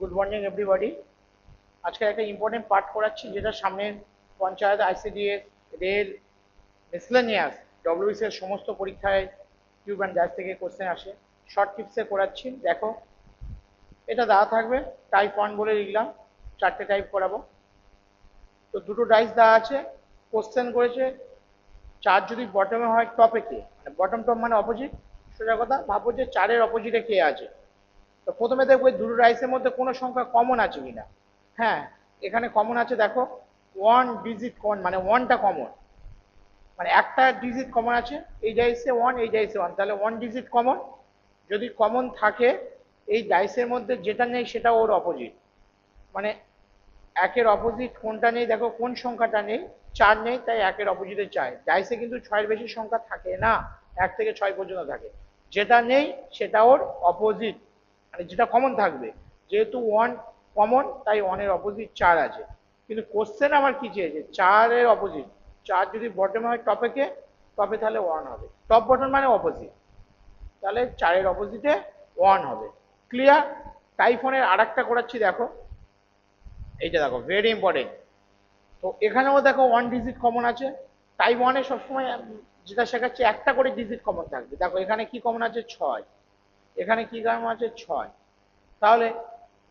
Good morning everybody. আজকে একটা important part করাচ্ছি, যেটা সামনের panchayat, ICDS, rail, miscellaneous, WBC এর সমস্ত পরীক্ষায় টিউব অ্যান্ড ডাইস থেকে কোশ্চেন আসে। শর্ট টিপসে করাচ্ছি, দেখো। এটা দেওয়া থাকবে, টাইপ 1 বলে লিখলাম, 4টে টাইপ করাবো। তো দুটো ডাইস দেওয়া আছে, কোশ্চেন করেছে 4 যদি বটমে হয় টপে কে, মানে বটম টপ মানে অপোজিট। সোজা কথা ভাবো যে 4-এর অপোজিটে কে আছে। তো প্রথমে দেখবো এই দুটো রাইসের মধ্যে কোনো সংখ্যা কমন আছে কিনা। হ্যাঁ, এখানে কমন আছে, দেখো। ওয়ান ডিজিট কমন, মানে ওয়ানটা কমন, মানে একটা ডিজিট কমন আছে। এই ডাইসে ওয়ান, এই ডাইসে ওয়ান, তাহলে ওয়ান ডিজিট কমন। যদি কমন থাকে, এই ডাইসের মধ্যে যেটা নেই সেটা ওর অপোজিট। মানে একের অপোজিট কোনটা নেই, দেখো কোন সংখ্যাটা নেই। 4 নেই, তাই একের অপোজিটে 4। ডাইসে কিন্তু 6-এর বেশি সংখ্যা থাকে না, 1 থেকে 6 পর্যন্ত থাকে। যেটা নেই সেটা ওর অপোজিট, মানে যেটা কমন থাকবে। যেহেতু 1 কমন, তাই 1-এর অপোজিট 4 আছে। কিন্তু কোশ্চেন আমার কি চেয়েছে, 4-এর অপোজিট। 4 যদি বটমে হয় টপে কে, টপে তাহলে 1 হবে। টপ বটম মানে অপোজিট, তাহলে 4-এর অপোজিটে 1 হবে। ক্লিয়ার? টাইফনের আর একটা করাচ্ছি, দেখো। এইটা দেখো, ভেরি ইম্পর্টেন্ট। তো এখানেও দেখো ওয়ান ডিজিট কমন আছে। টাইপ 1-এ সবসময় যেটা শেখাচ্ছে একটা করে ডিজিট কমন থাকবে। দেখো এখানে কি কমন আছে, 6। এখানে কি কমন আছে, 6। তাহলে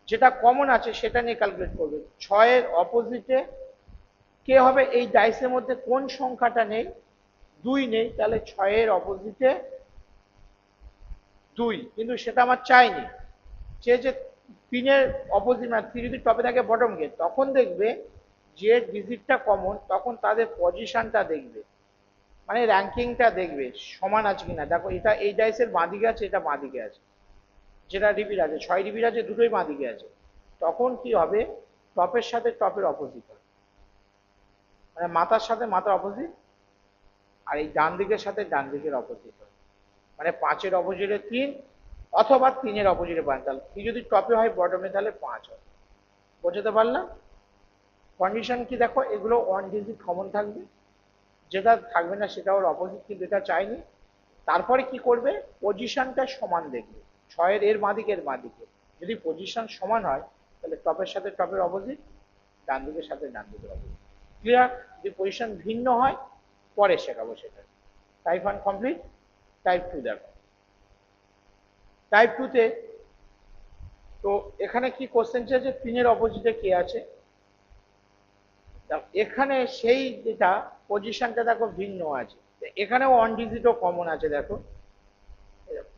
যেটা কমন আছে সেটা নিয়ে ক্যালকুলেট করবে। 6-এর অপোজিটে কে হবে, এই ডাইসের মধ্যে কোন সংখ্যাটা নেই, 2 নেই, তাহলে 6-এর অপোজিটে 2। কিন্তু সেটা আমার চাইনি, চেয়েছে 3-এর অপোজিট, মানে 3 যদি টপে থাকে বটম কে, তখন দেখবে যে ডিজিটটা কমন, তখন তাদের পজিশনটা দেখবে, মানে র্যাঙ্কিংটা দেখবে সমান আছে কিনা। দেখো এটা এই ডাইসের বাঁদিকে আছে, এটা বাঁদিকে আছে, যেটা রিপিট আছে 6 রিপিট আছে, দুটোই বাঁদিকে আছে। তখন কি হবে, টপের সাথে টপের অপোজিট হবে, মানে মাথার সাথে মাথার অপোজিট। আর এই ডান দিকের সাথে ডান দিকের অপোজিট হবে, মানে 5-এর অপোজিটে 3, অথবা 3-এর অপোজিটে 5। তাহলে 3 যদি টপে হয় বটমে, তাহলে 5 হবে। বোঝাতে পারলাম? কন্ডিশন কি, দেখো এগুলো ওয়ান ডিজিট কমন থাকবে, যেটা থাকবে না সেটা ওর অপোজিট, কিন্তু এটা চাইনি। তারপরে কি করবে, পজিশনটা সমান দেখবে, 6-এর এর বাঁদিকে এর বাঁদিকে। যদি পজিশন সমান হয়, তাহলে টপের সাথে টপের অপোজিট, ডান দিকের সাথে ডান দিকের অপোজিট। ক্লিয়ার? যদি পজিশন ভিন্ন হয়, পরে শেখাবো সেটা। Type 1 complete. টাইপ 2 দেখো। টাইপ 2-তে তো এখানে কি কোশ্চেন চেয়েছে, 3-এর অপোজিটে কে আছে। এখানে সেই যেটা পজিশনটা দেখো ভিন্ন আছে, এখানেও ওয়ান ডিজিটও কমন আছে। দেখো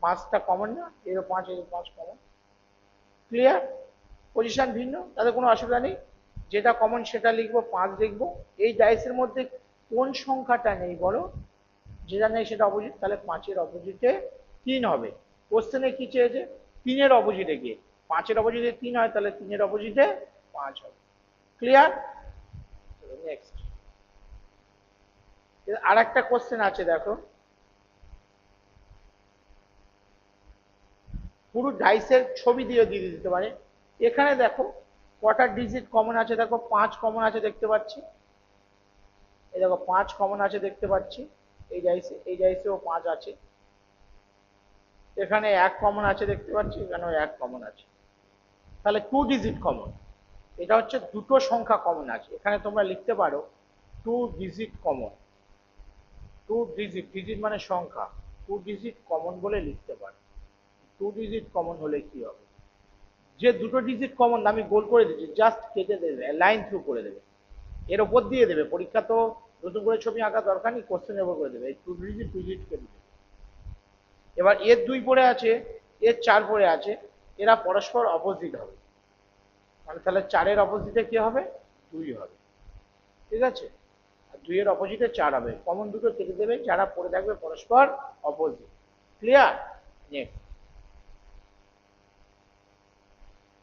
5টা কমন না, 0 5 0 5 কমন। ক্লিয়ার? পজিশন ভিন্ন, তাদের কোনো অসুবিধা নেই। যেটা কমন সেটা লিখবো, 5 লিখবো। এই ডাইসের মধ্যে কোন সংখ্যাটা নেই বলো, যেটা নেই সেটা অপোজিট, তাহলে 5-এর অপোজিটে 3 হবে। কোশ্চেনে কি চেয়েছে, 3-এর অপোজিটে গিয়ে, 5-এর অপোজিটে 3 হয়, তাহলে 3-এর অপোজিটে 5 হবে। ক্লিয়ার? নেক্সট আর একটা কোশ্চেন আছে, দেখো। পুরো ডাইসের ছবি দিয়ে দিয়ে দিতে পারে। এখানে দেখো কটা ডিজিট কমন আছে, দেখো 5 কমন আছে দেখতে পাচ্ছি। এই দেখো 5 কমন আছে দেখতে পাচ্ছি। এই ডাইসেও 5 আছে। এখানে 1 কমন আছে দেখতে পাচ্ছি, এখানেও 1 কমন আছে। তাহলে 2 ডিজিট কমন। এটা হচ্ছে দুটো সংখ্যা কমন আছে। এখানে তোমরা লিখতে পারো 2 ডিজিট কমন। 2 ডিজিট, ডিজিট মানে সংখ্যা, 2 ডিজিট কমন বলে লিখতে পারো। 2 ডিজিট কমন হলে কি হবে, যে দুটো ডিজিট কমন আমি গোল করে দিচ্ছি, জাস্ট কেটে দেবে, লাইন থ্রু করে দেবে, এর ওপর দিয়ে দেবে। পরীক্ষা তো নতুন করে ছবি আঁকা দরকার নেই, কোশ্চেনের ওপর করে দেবে, এই 2 ডিজিট 2 ডিজিট কেটে দেবে। এবার এর 2 পড়ে আছে, এর 4 পড়ে আছে, এরা পরস্পর অপোজিট হবে, মানে তাহলে 4-এর অপোজিটে কি হবে, 2 হবে। ঠিক আছে? আর 2-এর অপোজিটে 4 হবে। কমন দুটো কেটে দেবে, যারা পড়ে থাকবে পরস্পর অপোজিট। ক্লিয়ার? নেক্সট।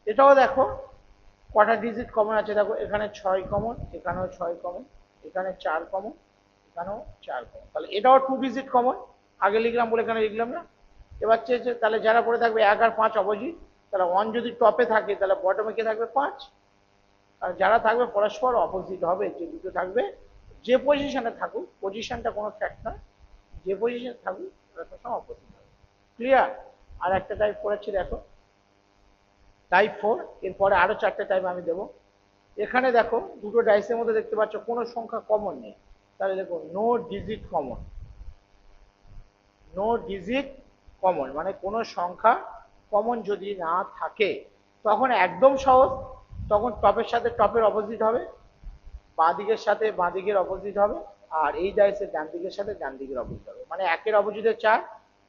এটাও দেখো কটা ডিজিট কমন আছে, দেখো এখানে 6 কমন, এখানেও 6 কমন, এখানে 4 কমন, এখানেও 4 কমন। তাহলে এটাও 2 ডিজিট কমন, আগে লিখলাম বলে এখানে লিখলাম না। এবার চেয়েছে তাহলে যারা পড়ে থাকবে 1 আর 5 অপোজিট, তাহলে 1 যদি টপে থাকে, তাহলে বটমে কে থাকবে, 5। আর যারা থাকবে পরস্পর অপোজিট হবে, যে দুটো থাকবে, যে পজিশনে থাকুক, পজিশনটা কোনো ফ্যাক্ট না, যে পজিশনে থাকুক তারা সবসময় অপোজিট হবে। ক্লিয়ার? আর একটা টাইপ করেছি, দেখো। টাইপ 4, এরপরে আরো 4টে টাইপ আমি দেবো। এখানে দেখো দুটো ডাইসের মধ্যে দেখতে পাচ্ছ কোনো সংখ্যা কমন নেই, তাহলে দেখো no digit common. No digit common মানে কোনো সংখ্যা কমন যদি না থাকে তখন একদম সহজ, তখন টপের সাথে টপের অপোজিট হবে, বাঁ দিকের সাথে বাঁ দিকের অপোজিট হবে, আর এই ডাইসের ডান দিকের সাথে ডান দিকের অপোজিট হবে। মানে 1-এর অপোজিটে 4,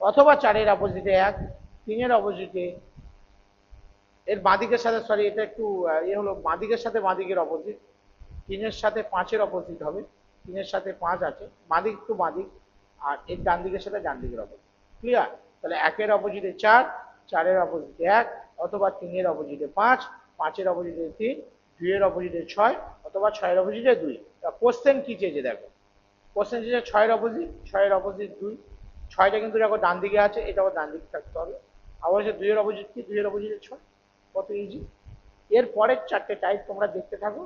অথবা 4-এর অপোজিটে 1, 3-এর অপোজিটে, এর বাঁদিকের সাথে, সরি এটা একটু হলো বাঁদিকের সাথে বাঁদিকের অপোজিট, 3-এর সাথে 5-এর অপোজিট হবে, 3-এর সাথে 5 আছে, বাঁদিক টু বাঁদিক, আর এর ডান দিকের সাথে ডান দিকের অপোজিট। ক্লিয়ার? তাহলে 1-এর অপোজিটে 4, 4-এর অপোজিটে 1, অথবা 3-এর অপোজিটে 5, 5-এর অপোজিটে 3, 2-এর অপোজিটে 6, অথবা 6-এর অপোজিটে 2। কোশ্চেন কি চেয়েছে দেখো, কোশ্চেন চেয়েছে 6-এর অপোজিট, 6-এর অপোজিট 2, 6টা কিন্তু দেখো ডান দিকে আছে, এটাও ডান দিকে থাকতে হবে। আবার হচ্ছে 2-এর অপোজিট কি, 2-এর অপোজিটে 6। কত ইজি। এর পরের 4টে টাইপ তোমরা দেখতে থাকো,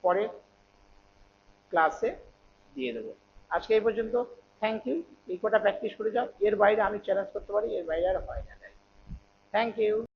পরের ক্লাসে দিয়ে দেবো। আজকে এই পর্যন্ত, থ্যাংক ইউ। এই কটা প্র্যাকটিস করে যাও, এর বাইরে আমি চ্যালেঞ্জ করতে পারি, এর বাইরে আর হয় না। Thank you.